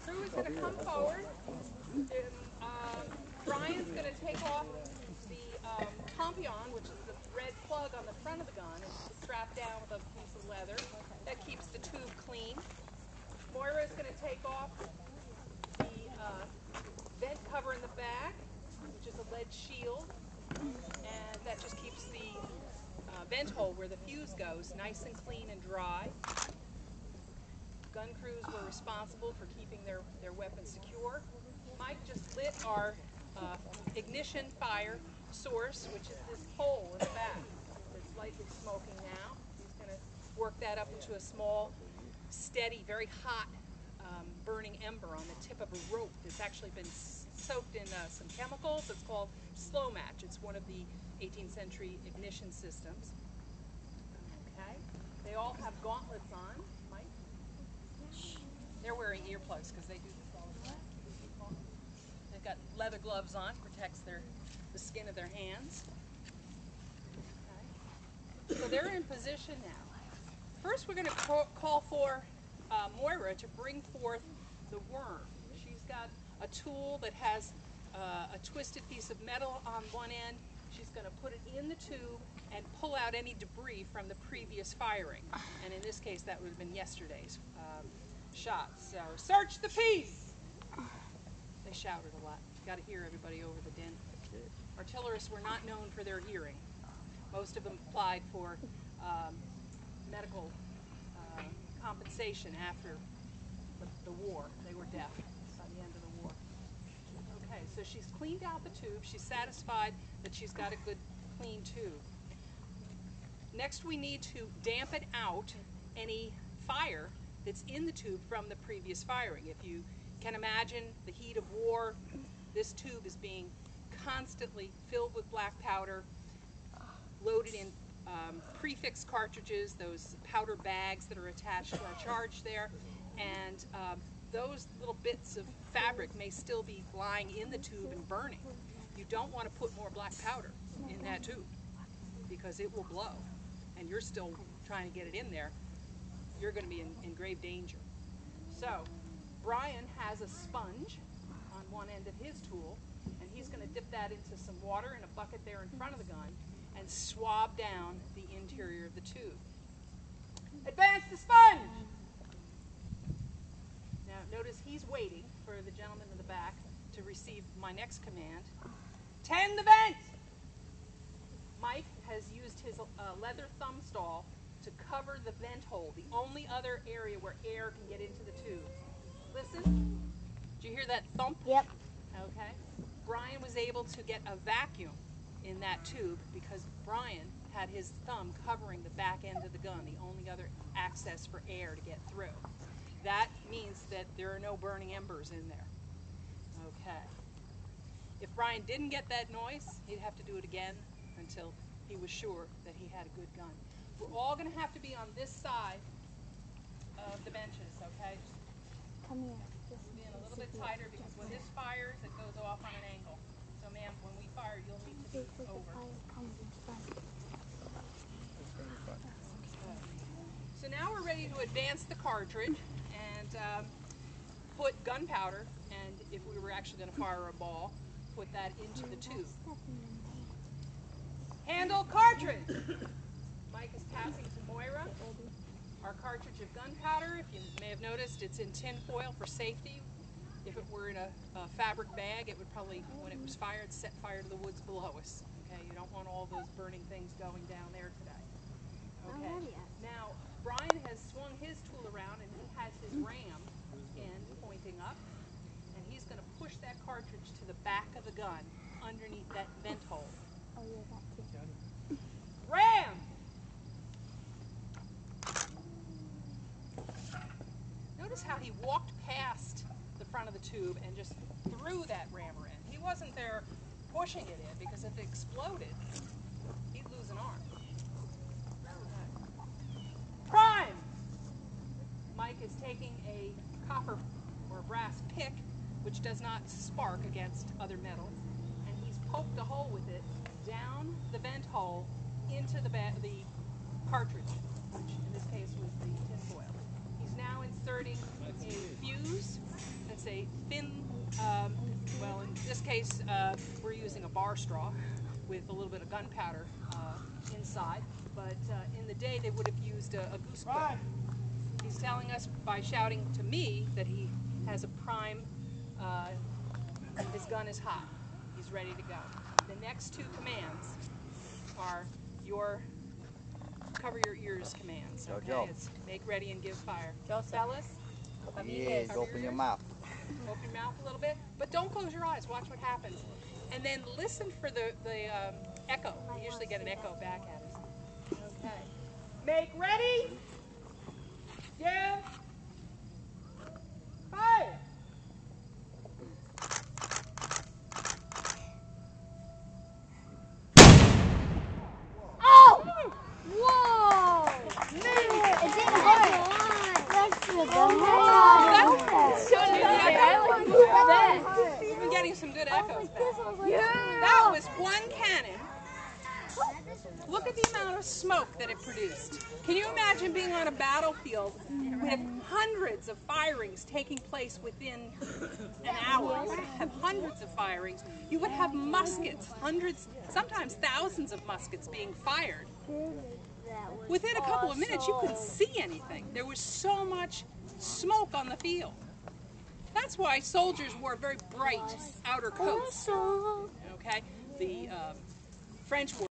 Crew is going to come forward. Brian's going to take off the tompion, which is the red plug on the front of the gun, and strap down with a piece of leather. That keeps the tube clean. Moira is going to take off the vent cover in the back, which is a lead shield, and that just keeps the vent hole where the fuse goes nice and clean and dry. Gun crews were responsible for keeping their weapons secure. Mike just lit our ignition fire source, which is this hole in the back. It's lightly smoking now. He's going to work that up into a small, steady, very hot burning ember on the tip of a rope that's actually been soaked in some chemicals. It's called slow match. It's one of the 18th century ignition systems. Okay. They all have gauntlets on. Mike? They're wearing earplugs because they do this all the time. They've got leather gloves on, protects the skin of their hands. Okay. So they're in position now. First, we're going to call for Moira to bring forth the worm. She's got a tool that has a twisted piece of metal on one end. She's going to put it in the tube and pull out any debris from the previous firing. And in this case, that would have been yesterday's shot. So, search the piece! They shouted a lot. Got to hear everybody over the din. Artillerists were not known for their hearing. Most of them applied for medical compensation after the war. They were deaf by the end of the war. Okay, so she's cleaned out the tube. She's satisfied that she's got a good clean tube. Next, we need to dampen out any fire that's in the tube from the previous firing. If you can imagine the heat of war, this tube is being constantly filled with black powder, loaded in prefix cartridges, those powder bags that are attached to our charge there, and those little bits of fabric may still be lying in the tube and burning. You don't want to put more black powder in that tube because it will blow, and you're still trying to get it in there. You're going to be in grave danger. So Brian has a sponge on one end of his tool, and he's going to dip that into some water in a bucket there in front of the gun and swab down the interior of the tube. Advance the sponge! Now notice he's waiting for the gentleman in the back to receive my next command. Tend the vent! Mike has used his leather thumb stall to cover the vent hole, the only other area where air can get into the tube. Listen. Did you hear that thump? Yep. Okay. Brian was able to get a vacuum in that tube because Brian had his thumb covering the back end of the gun, the only other access for air to get through. That means that there are no burning embers in there. Okay. If Brian didn't get that noise, he'd have to do it again until he was sure that he had a good gun. We're all going to have to be on this side of the benches, okay? Come here. Be in a little bit tighter because when this fires, it goes off on an angle. So, ma'am, when we fire, you'll need to be over. So now we're ready to advance the cartridge and put gunpowder, and if we were actually going to fire a ball, put that into the tube. Handle cartridge! Mike is passing to Moira our cartridge of gunpowder. If you may have noticed, it's in tin foil for safety. If it were in a fabric bag, it would probably, when it was fired, set fire to the woods below us. Okay, you don't want all those burning things going down there today. Okay, now Brian has swung his tool around and he has his ram end pointing up, and he's going to push that cartridge to the back of the gun underneath that vent hole. Oh, yeah, that too. Ram! Notice how he walked past the front of the tube and just threw that rammer in. He wasn't there pushing it in because if it exploded, he'd lose an arm. Prime! Mike is taking a copper or brass pick, which does not spark against other metals, and he's poked a hole with it down the vent hole into the cartridge, which in this case was the tin foil. He's now inserting a fuse that's It's a thin, well, in this case, we're using a bar straw with a little bit of gunpowder inside, but in the day they would have used a goose quill. He's telling us by shouting to me that he has a prime, his gun is hot. He's ready to go. The next two commands are your cover your ears commands. Okay, Joe. it's make ready and give fire. Joseph. Fellas, Yes, open your mouth. open your mouth a little bit, but don't close your eyes. Watch what happens, and then listen for the echo. You usually get an echo back at us. Okay. Make ready. Give fire. Oh! Whoa! It didn't hurt. That's We've been getting some good echoes back. Yeah. That was one cannon. Look at the amount of smoke that it produced. Can you imagine being on a battlefield with hundreds of firings taking place within an hour? You would have hundreds of firings. You would have muskets, hundreds, sometimes thousands of muskets being fired. Within a couple of minutes, you couldn't see anything. There was so much smoke on the field. That's why soldiers wore very bright outer coats. Okay, the French wore